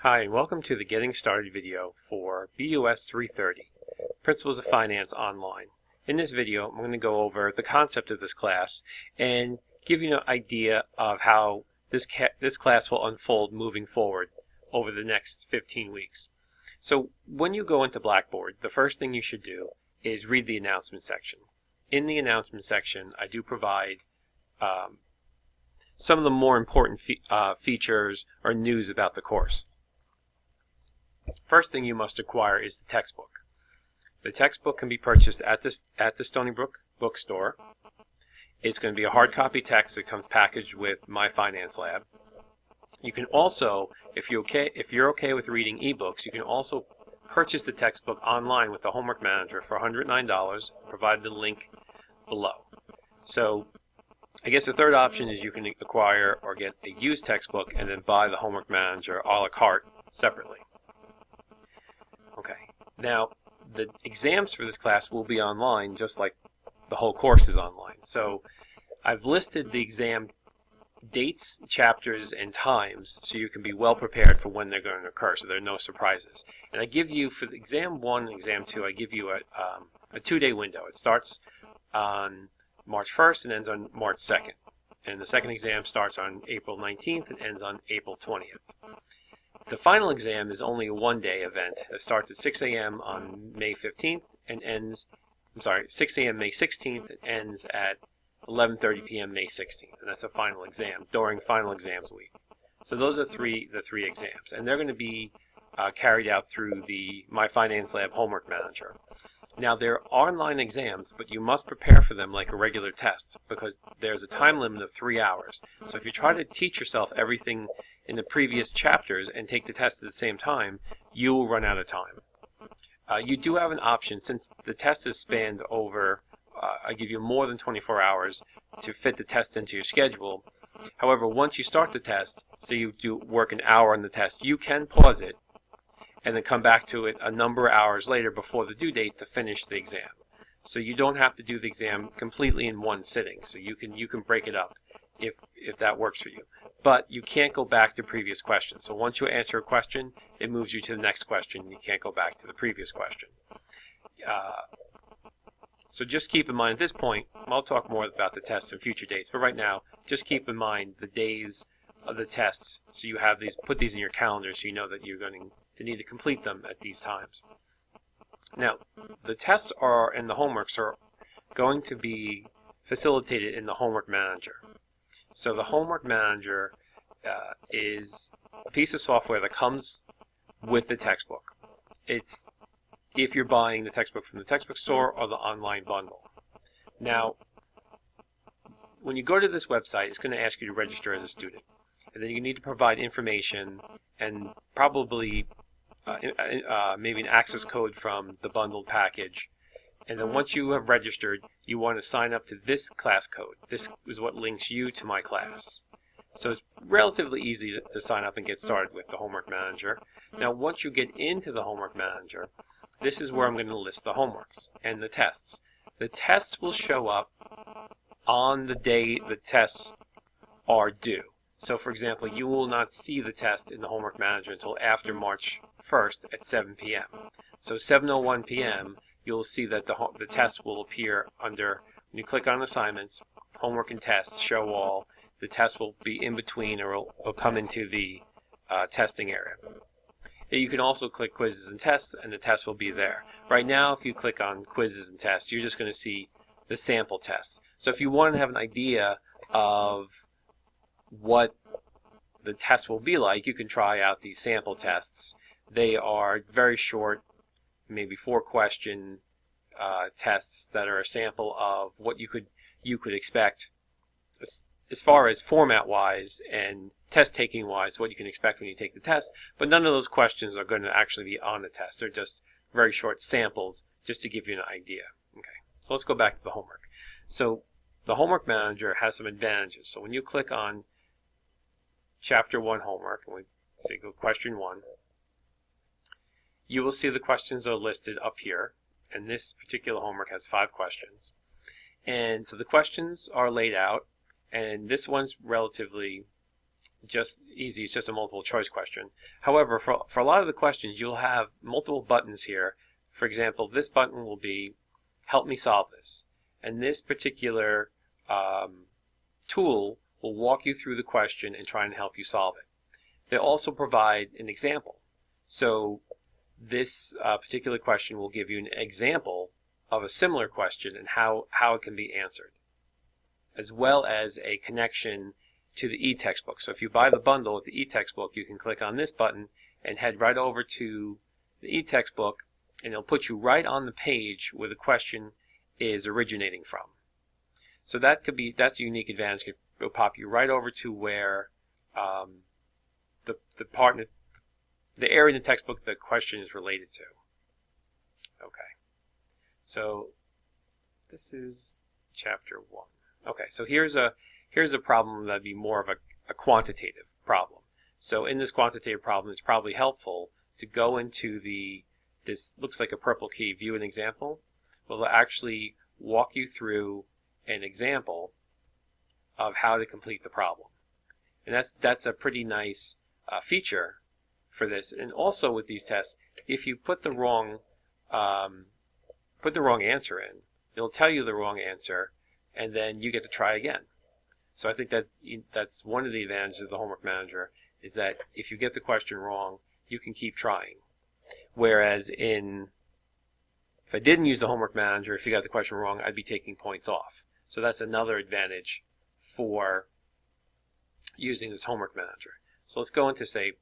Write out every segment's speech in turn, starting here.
Hi, and welcome to the Getting Started video for BUS330, Principles of Finance Online. In this video, I'm going to go over the concept of this class and give you an idea of how this class will unfold moving forward over the next 15 weeks. So when you go into Blackboard, the first thing you should do is read the announcement section. In the announcement section, I do provide some of the more important features or news about the course. First thing you must acquire is the textbook. The textbook can be purchased at the Stony Brook bookstore. It's going to be a hard copy text that comes packaged with My Finance Lab. You can also, if you're okay with reading ebooks, you can also purchase the textbook online with the Homework Manager for $109, provided the link below. So I guess the third option is you can acquire or get a used textbook and then buy the Homework Manager a la carte separately. Okay, now the exams for this class will be online just like the whole course is online. So I've listed the exam dates, chapters, and times so you can be well prepared for when they're going to occur so there are no surprises. And I give you, for the exam 1 and exam 2, I give you a 2-day window. It starts on March 1st and ends on March 2nd. And the second exam starts on April 19th and ends on April 20th. The final exam is only a 1-day event. It starts at 6 a.m. on May 15th and ends, 6 a.m. May 16th and ends at 11:30 p.m. May 16th. And that's the final exam during final exams week. So those are the three exams. And they're going to be carried out through the My Finance Lab Homework Manager. Now, there are online exams, but you must prepare for them like a regular test because there's a time limit of 3 hours. So if you try to teach yourself everything in the previous chapters and take the test at the same time, you will run out of time. You do have an option, since the test is spanned over, I give you more than 24 hours to fit the test into your schedule. However, once you start the test, say you do work an hour on the test, you can pause it and then come back to it a number of hours later before the due date to finish the exam. So you don't have to do the exam completely in one sitting. So you can break it up if that works for you. But you can't go back to previous questions. So once you answer a question, it moves you to the next question. You can't go back to the previous question. So just keep in mind at this point, I'll talk more about the tests in future dates, but right now, just keep in mind the days of the tests. So you have these, put these in your calendar so you know that you're going to need to complete them at these times. Now, the tests and the homeworks are going to be facilitated in the Homework Manager. So the Homework Manager is a piece of software that comes with the textbook. It's if you're buying the textbook from the textbook store or the online bundle. Now, when you go to this website, it's going to ask you to register as a student. And then you need to provide information and probably maybe an access code from the bundled package. And then once you have registered, you want to sign up to this class code. This is what links you to my class. So it's relatively easy to sign up and get started with the Homework Manager. Now, once you get into the Homework Manager, this is where I'm going to list the homeworks and the tests. The tests will show up on the day the tests are due. So, for example, you will not see the test in the Homework Manager until after March 1st at 7 p.m. So 7:01 p.m., you'll see that the test will appear under, when you click on Assignments, Homework and Tests, Show All. The test will be in between, or it'll come into the testing area. You can also click Quizzes and Tests, and the test will be there. Right now, if you click on Quizzes and Tests, you're just going to see the sample tests. So if you want to have an idea of what the test will be like, you can try out these sample tests. They are very short, maybe 4-question tests that are a sample of what you could expect as far as format-wise and test-taking wise, what you can expect when you take the test. But none of those questions are going to actually be on the test. They're just very short samples just to give you an idea. Okay, so let's go back to the homework. So the Homework Manager has some advantages. So when you click on Chapter 1 Homework, and we say go Question 1, you will see the questions are listed up here. And this particular homework has 5 questions. And so the questions are laid out, and this one's relatively just easy. It's just a multiple choice question. However, for a lot of the questions, you'll have multiple buttons here. For example, this button will be help me solve this. And this particular tool will walk you through the question and try and help you solve it. They also provide an example. So this particular question will give you an example of a similar question and how it can be answered, as well as a connection to the e-textbook. So if you buy the bundle with the e-textbook, you can click on this button and head right over to the e-textbook, and it'll put you right on the page where the question is originating from. So that's the unique advantage. It'll pop you right over to where the area in the textbook the question is related to. Okay, so this is chapter 1. Okay, so here's a problem that'd be more of a quantitative problem. So in this quantitative problem, it's probably helpful to go into this looks like a purple key, view an example. Well, it'll actually walk you through an example of how to complete the problem. And that's a pretty nice feature for this. And also with these tests, if you put the wrong answer in, it'll tell you the wrong answer, and then you get to try again. So I think that's one of the advantages of the homework manager, is that if you get the question wrong, you can keep trying. Whereas if I didn't use the homework manager, if you got the question wrong, I'd be taking points off. So that's another advantage for using this homework manager. So let's go into, say,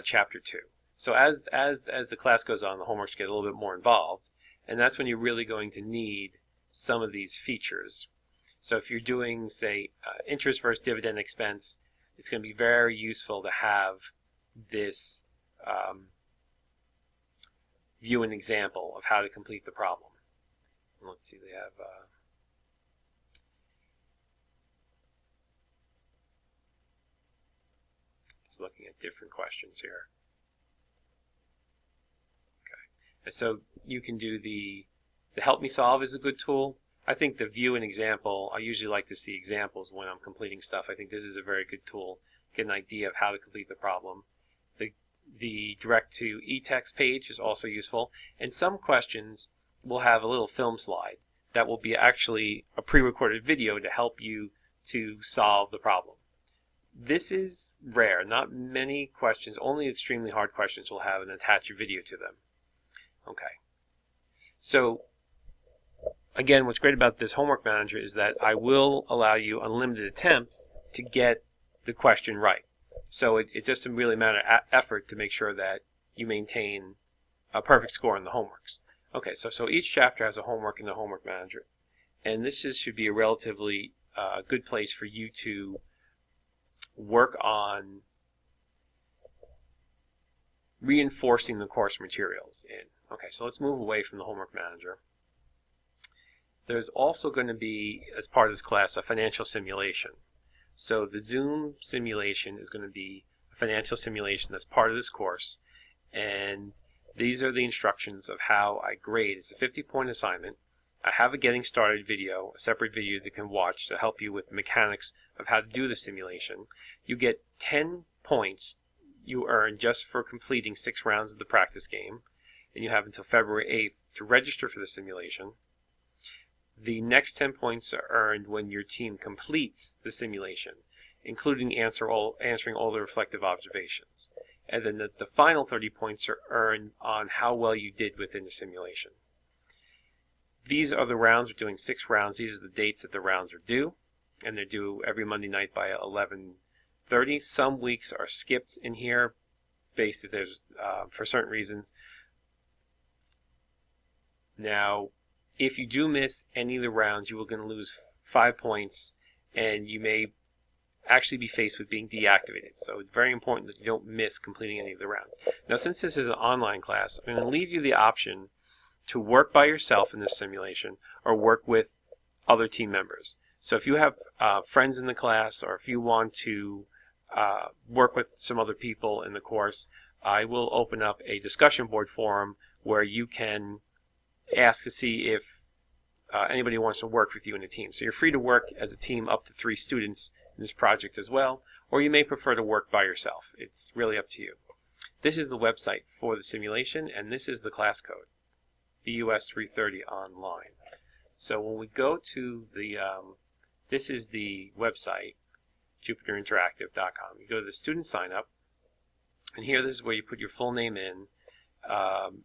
chapter 2. So as the class goes on, the homeworks get a little bit more involved, and that's when you're really going to need some of these features. So if you're doing, say, interest versus dividend expense, it's going to be very useful to have this view an example of how to complete the problem. Let's see, they have just looking at different questions here. Okay, and so you can do the help me solve is a good tool. I think the view an example, I usually like to see examples when I'm completing stuff. I think this is a very good tool, get an idea of how to complete the problem. The direct to e-text page is also useful, and some questions will have a little film slide that will be actually a pre-recorded video to help you to solve the problem. This is rare. Not many questions, only extremely hard questions will have an attached video to them. Okay, so again, what's great about this homework manager is that I will allow you unlimited attempts to get the question right. So it's just a really matter of effort to make sure that you maintain a perfect score in the homeworks. Okay, so each chapter has a homework in the homework manager, and this should be a relatively good place for you to work on reinforcing the course materials in. Okay, so let's move away from the homework manager. There's also going to be, as part of this class, a financial simulation. So the Zoom simulation is going to be a financial simulation that's part of this course, and these are the instructions of how I grade. It's a 50-point assignment. I have a getting started video, a separate video that you can watch to help you with the mechanics of how to do the simulation. You get 10 points you earn just for completing 6 rounds of the practice game, and you have until February 8th to register for the simulation. The next 10 points are earned when your team completes the simulation, including answering all the reflective observations. And then the final 30 points are earned on how well you did within the simulation. These are the rounds. We're doing 6 rounds. These are the dates that the rounds are due, and they're due every Monday night by 11:30. Some weeks are skipped in here, based if there's for certain reasons. Now, if you do miss any of the rounds, you are going to lose 5 points, and you may actually be faced with being deactivated. So it's very important that you don't miss completing any of the rounds. Now, since this is an online class, I'm going to leave you the option to work by yourself in this simulation or work with other team members. So if you have friends in the class, or if you want to work with some other people in the course, I will open up a discussion board forum where you can ask to see if anybody wants to work with you in a team. So you're free to work as a team up to 3 students in this project as well, or you may prefer to work by yourself. It's really up to you. This is the website for the simulation, and this is the class code, BUS330 online. So when we go to the, this is the website, jupiterinteractive.com. You go to the student sign up, and here this is where you put your full name in, and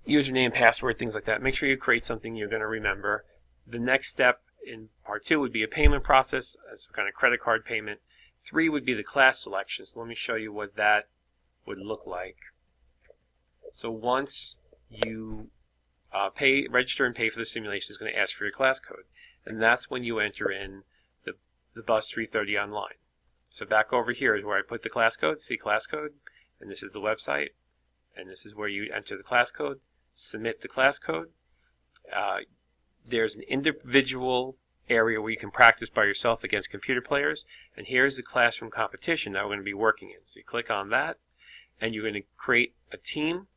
username, password, things like that. Make sure you create something you're going to remember. The next step in part 2 would be a payment process, some kind of credit card payment. 3 would be the class selection. So let me show you what that would look like. So once you register and pay for the simulation, it's going to ask for your class code, and that's when you enter in the BUS330 online. So back over here is where I put the class code, see class code, and this is the website, and this is where you enter the class code, submit the class code. There's an individual area where you can practice by yourself against computer players, and here's the classroom competition that we're going to be working in. So you click on that, and you're going to create a team.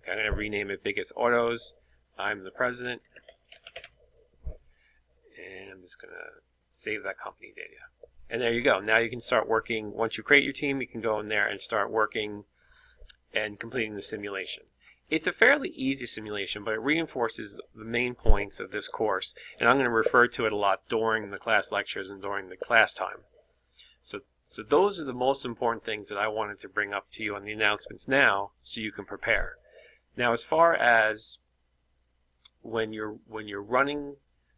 I'm going to rename it Biggest Autos. I'm the president. And I'm just going to save that company data. And there you go. Now you can start working. Once you create your team, you can go in there and start working and completing the simulation. It's a fairly easy simulation, but it reinforces the main points of this course. And I'm going to refer to it a lot during the class lectures and during the class time. So those are the most important things that I wanted to bring up to you on the announcements now so you can prepare. Now, as far as when you're running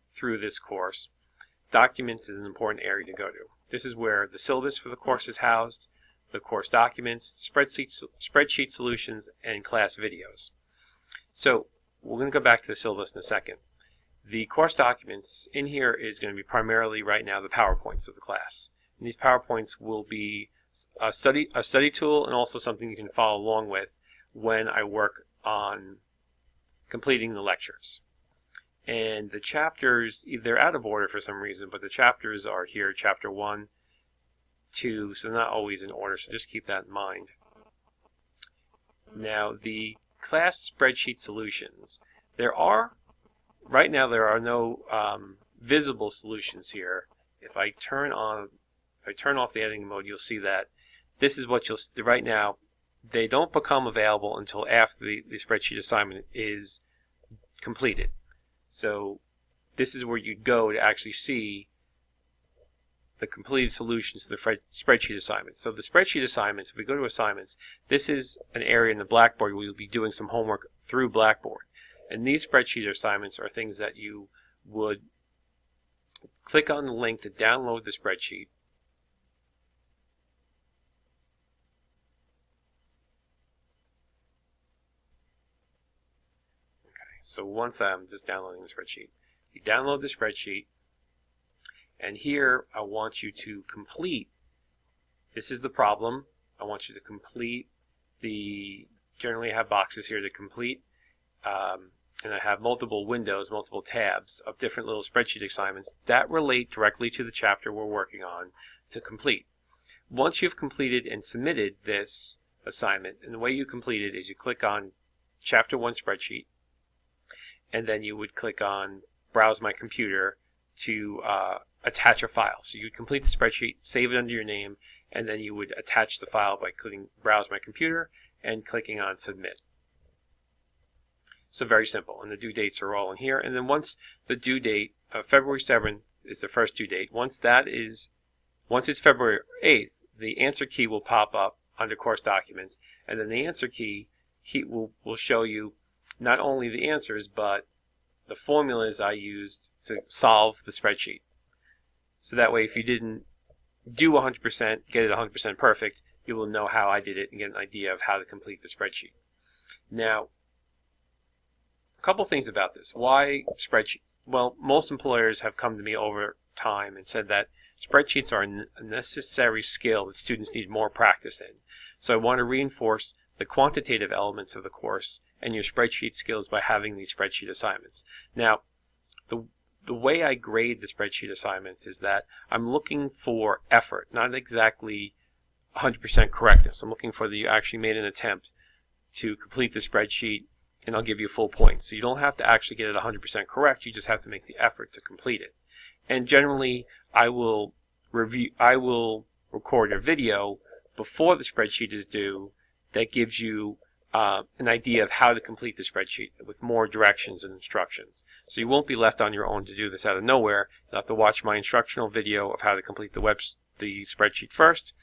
through this course, documents is an important area to go to. This is where the syllabus for the course is housed, the course documents, spreadsheet solutions, and class videos. So we're going to go back to the syllabus in a second. The course documents in here is going to be primarily right now the PowerPoints of the class. And these PowerPoints will be a study tool and also something you can follow along with when I work on completing the lectures. And the chapters, they're out of order for some reason, but the chapters are here, chapter 1, 2, so not always in order, so just keep that in mind. Now, the class spreadsheet solutions, right now there are no visible solutions here. If I turn off the editing mode, you'll see that this is what you'll see right now. They don't become available until after the spreadsheet assignment is completed. So this is where you go to actually see the completed solutions to the spreadsheet assignments. So the spreadsheet assignments, if we go to assignments, this is an area in the Blackboard where you'll be doing some homework through Blackboard. And these spreadsheet assignments are things that you would click on the link to download the spreadsheet. So once I'm just downloading the spreadsheet, you download the spreadsheet, and here I want you to complete, this is the problem, I want you to complete generally I have boxes here to complete, and I have multiple windows, multiple tabs of different little spreadsheet assignments that relate directly to the chapter we're working on to complete. Once you've completed and submitted this assignment, and the way you complete it is you click on Chapter 1 Spreadsheet, and then you would click on Browse My Computer to attach a file. So you would complete the spreadsheet, save it under your name, and then you would attach the file by clicking Browse My Computer and clicking on Submit. So very simple, and the due dates are all in here. And then once the due date, February 7th is the first due date. Once it's February 8th, the answer key will pop up under Course Documents, and then the answer key will show you not only the answers, but the formulas I used to solve the spreadsheet. So that way, if you didn't do 100%, get it 100% perfect, you will know how I did it and get an idea of how to complete the spreadsheet. Now, a couple things about this. Why spreadsheets? Well, most employers have come to me over time and said that spreadsheets are a necessary skill that students need more practice in. So I want to reinforce the quantitative elements of the course and your spreadsheet skills by having these spreadsheet assignments. Now, the the way I grade the spreadsheet assignments is that I'm looking for effort, not exactly 100% correctness. I'm looking for that you actually made an attempt to complete the spreadsheet, and I'll give you full points. So you don't have to actually get it 100% correct, you just have to make the effort to complete it. And generally, I will record a video before the spreadsheet is due that gives you an idea of how to complete the spreadsheet with more directions and instructions. So you won't be left on your own to do this out of nowhere. You'll have to watch my instructional video of how to complete the spreadsheet first,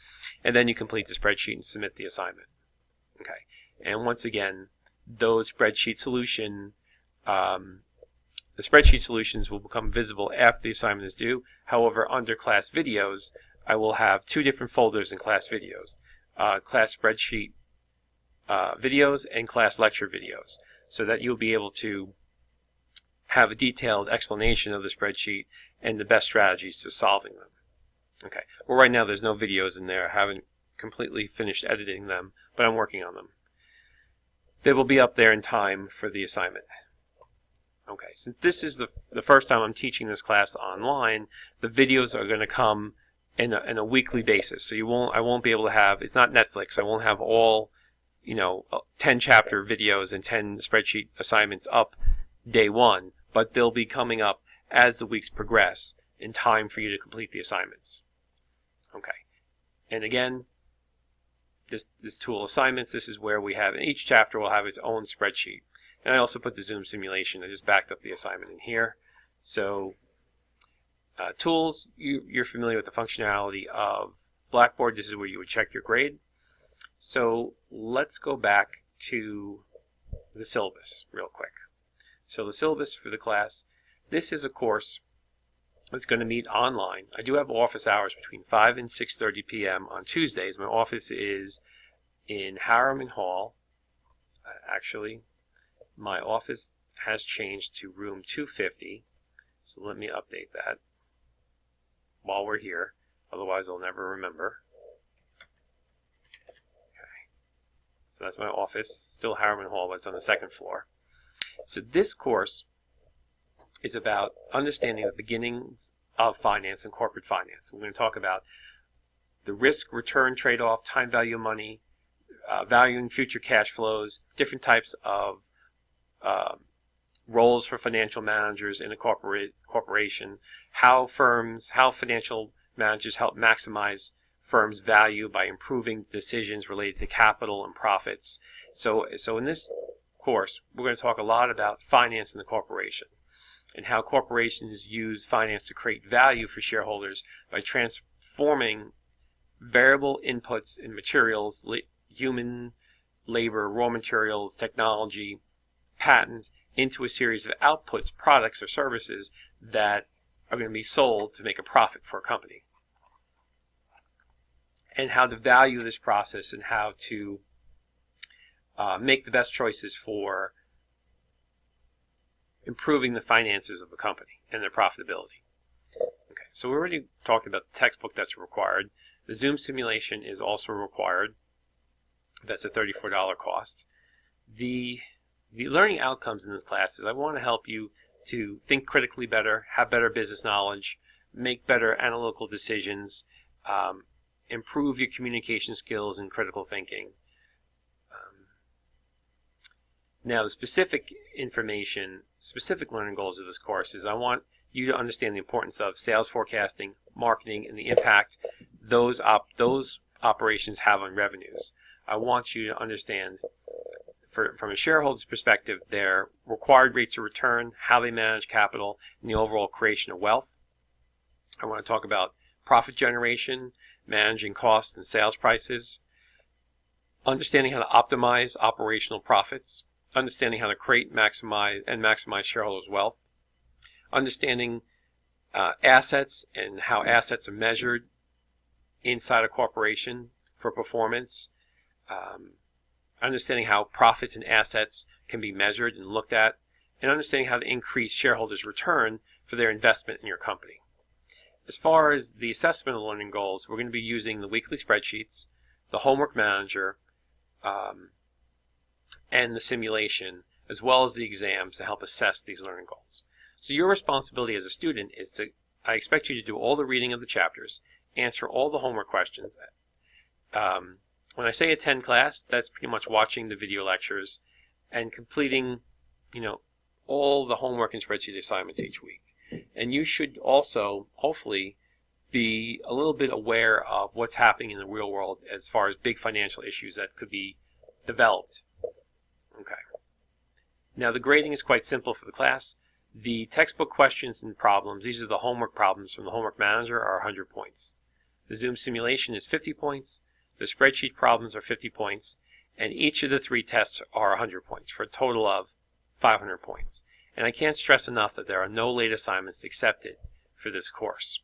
and then you complete the spreadsheet and submit the assignment. Okay. And once again, those spreadsheet solutions will become visible after the assignment is due. However, under class videos, I will have two different folders in class videos, class spreadsheet videos and class lecture videos, so that you'll be able to have a detailed explanation of the spreadsheet and the best strategies to solving them. Okay. Well, right now there's no videos in there. I haven't completely finished editing them, but I'm working on them. They will be up there in time for the assignment. Okay, since this is the first time I'm teaching this class online, the videos are going to come in a weekly basis. So I won't be able to have, it's not Netflix, I won't have all 10 chapter videos and 10 spreadsheet assignments up day one, but they'll be coming up as the weeks progress in time for you to complete the assignments. Okay, and again, this tool assignments, this is where we have, each chapter will have its own spreadsheet. And I also put the Zoom simulation. I just backed up the assignment in here. So tools, you're familiar with the functionality of Blackboard. This is where you would check your grade. So let's go back to the syllabus real quick. So the syllabus for the class, this is a course that's going to meet online. I do have office hours between 5 and 6:30 p.m. on Tuesdays. My office is in Harriman Hall. Actually, my office has changed to room 250. So let me update that while we're here. Otherwise, I'll never remember. Okay. So that's my office. Still Harriman Hall, but it's on the second floor. So this course is about understanding the beginnings of finance and corporate finance. We're going to talk about the risk-return trade-off, time value of money, valuing future cash flows, different types of roles for financial managers in a corporation, how financial managers help maximize firms' value by improving decisions related to capital and profits. So in this course, we're going to talk a lot about finance in the corporation and how corporations use finance to create value for shareholders by transforming variable inputs in materials, human labor, raw materials, technology, patents, into a series of outputs, products, or services that are going to be sold to make a profit for a company. And how to value this process and how to make the best choices for improving the finances of the company and their profitability. Okay, so we already talked about the textbook that's required. The Zoom simulation is also required. That's a $34 cost. The learning outcomes in this class is I want to help you to think critically better, have better business knowledge, make better analytical decisions, improve your communication skills and critical thinking. Now, the specific information, specific learning goals of this course is I want you to understand the importance of sales forecasting, marketing, and the impact those operations have on revenues. I want you to understand, from a shareholder's perspective, their required rates of return, how they manage capital, and the overall creation of wealth. I want to talk about profit generation, managing costs and sales prices, understanding how to optimize operational profits, understanding how to create, maximize shareholders' wealth, understanding assets and how assets are measured inside a corporation for performance, understanding how profits and assets can be measured and looked at, and understanding how to increase shareholders' return for their investment in your company. As far as the assessment of learning goals, we're going to be using the weekly spreadsheets, the homework manager, and the simulation, as well as the exams to help assess these learning goals. So your responsibility as a student is to, I expect you to do all the reading of the chapters, answer all the homework questions. When I say attend class, that's pretty much watching the video lectures and completing, all the homework and spreadsheet assignments each week. And you should also, hopefully, be a little bit aware of what's happening in the real world as far as big financial issues that could be developed. Okay. Now the grading is quite simple for the class. The textbook questions and problems, these are the homework problems from the homework manager, are 100 points. The Zoom simulation is 50 points. The spreadsheet problems are 50 points. And each of the 3 tests are 100 points for a total of 500 points. And I can't stress enough that there are no late assignments accepted for this course.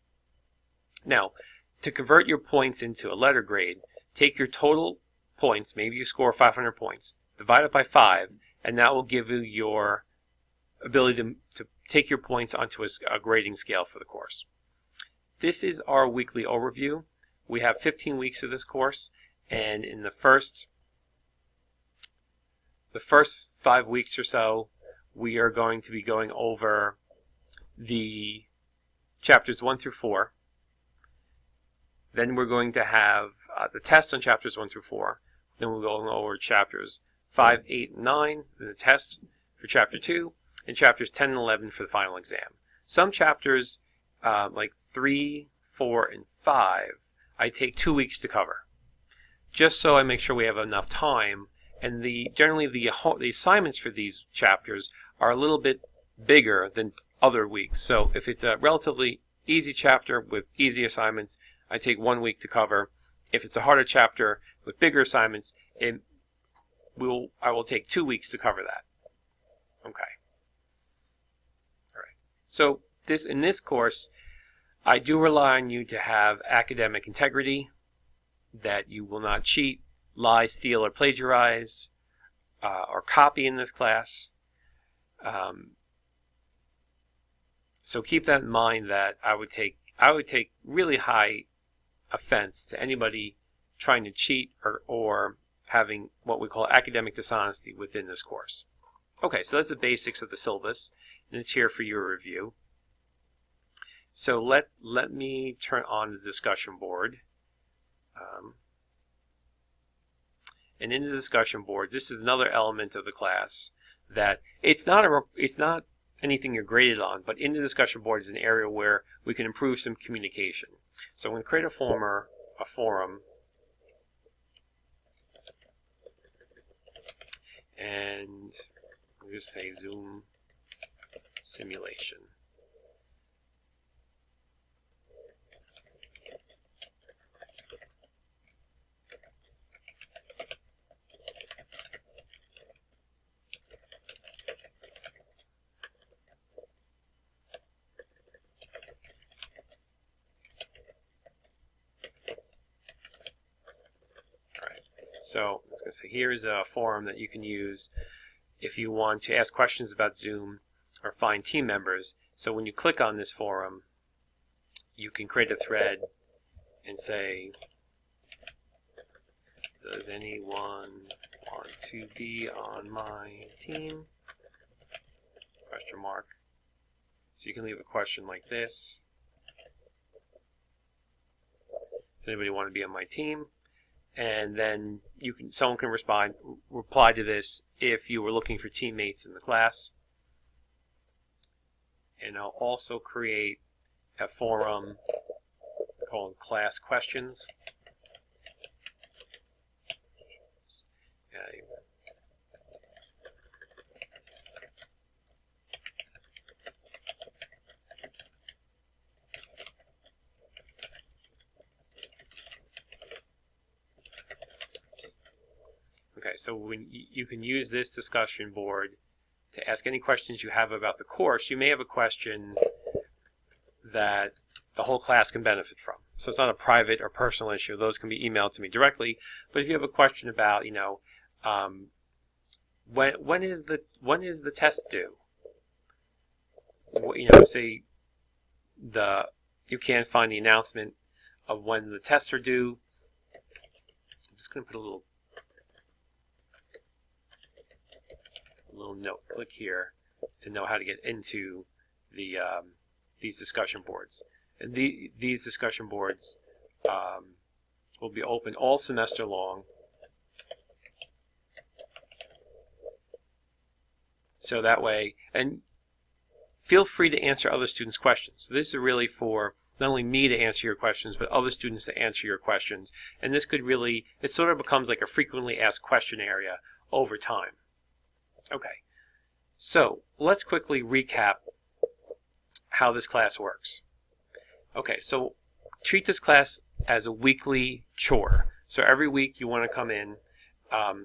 Now, to convert your points into a letter grade, take your total points, maybe you score 500 points, divide it by 5, and that will give you your ability to take your points onto a grading scale for the course. This is our weekly overview. We have 15 weeks of this course, and in the first 5 weeks or so, we are going to be going over the chapters 1 through 4. Then we're going to have the test on chapters 1 through 4. Then we're going over chapters 5, 8, and 9, then the test for chapter 2, and chapters 10 and 11 for the final exam. Some chapters, like 3, 4, and 5, I take 2 weeks to cover, just so I make sure we have enough time. And generally the assignments for these chapters are a little bit bigger than other weeks. So if it's a relatively easy chapter with easy assignments, I take 1 week to cover. If it's a harder chapter with bigger assignments, I will take 2 weeks to cover that. Okay. All right. So in this course, I do rely on you to have academic integrity, that you will not cheat, lie, steal, or plagiarize, or copy in this class. So keep that in mind, that I would take really high offense to anybody trying to cheat or having what we call academic dishonesty within this course. Okay, so that's the basics of the syllabus, and it's here for your review. So let me turn on the discussion board. And in the discussion boards, this is another element of the class that it's not anything you're graded on, but in the discussion board is an area where we can improve some communication. So I'm going to create a forum, and I'll just say Zoom simulation. So I was going to say, here's a forum that you can use if you want to ask questions about Zoom or find team members. So when you click on this forum, you can create a thread and say, does anyone want to be on my team? Question mark. So you can leave a question like this. Does anybody want to be on my team? And then someone can reply to this if you were looking for teammates in the class. And I'll also create a forum called Class Questions. Okay, so when you can use this discussion board to ask any questions you have about the course. You may have a question that the whole class can benefit from. So it's not a private or personal issue. Those can be emailed to me directly. But if you have a question about, when is the test due? Say you can't find the announcement of when the tests are due. I'm just going to put a little note. Click here to know how to get into these discussion boards. And these discussion boards will be open all semester long. So that way, and feel free to answer other students' questions. So this is really for not only me to answer your questions, but other students to answer your questions. And this could really, it sort of becomes like a frequently asked question area over time. Okay, so let's quickly recap how this class works. Okay, so treat this class as a weekly chore. So every week you want to come in,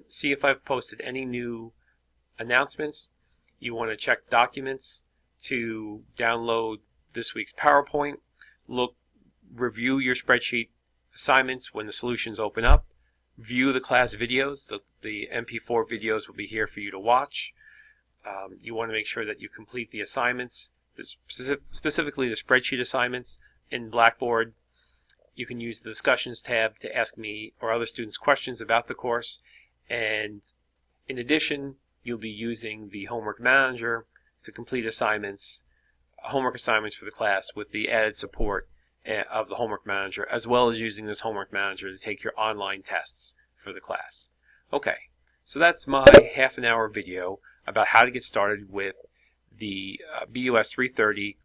see if I've posted any new announcements. You want to check documents to download this week's PowerPoint. Review your spreadsheet assignments when the solutions open up. View the class videos. The MP4 videos will be here for you to watch. You want to make sure that you complete the assignments, specifically the spreadsheet assignments in Blackboard. You can use the discussions tab to ask me or other students questions about the course. And in addition, you'll be using the homework manager to complete assignments, homework assignments for the class with the added support of the homework manager, as well as using this homework manager to take your online tests for the class. Okay, so that's my half-an-hour video about how to get started with the BUS330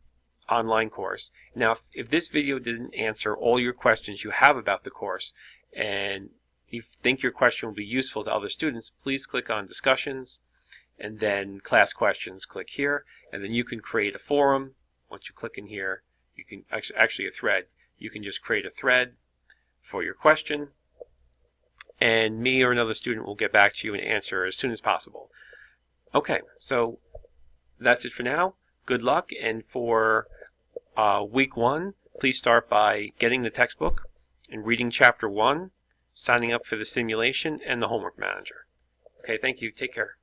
online course. Now, if this video didn't answer all your questions you have about the course, and you think your question will be useful to other students, please click on Discussions, and then Class Questions, click here, and then you can create a forum. Once you click in here, you can actually a thread. You can just create a thread for your question, and me or another student will get back to you and answer as soon as possible. Okay, so that's it for now. Good luck, and for week 1, please start by getting the textbook and reading chapter 1, signing up for the simulation and the homework manager. Okay, thank you. Take care.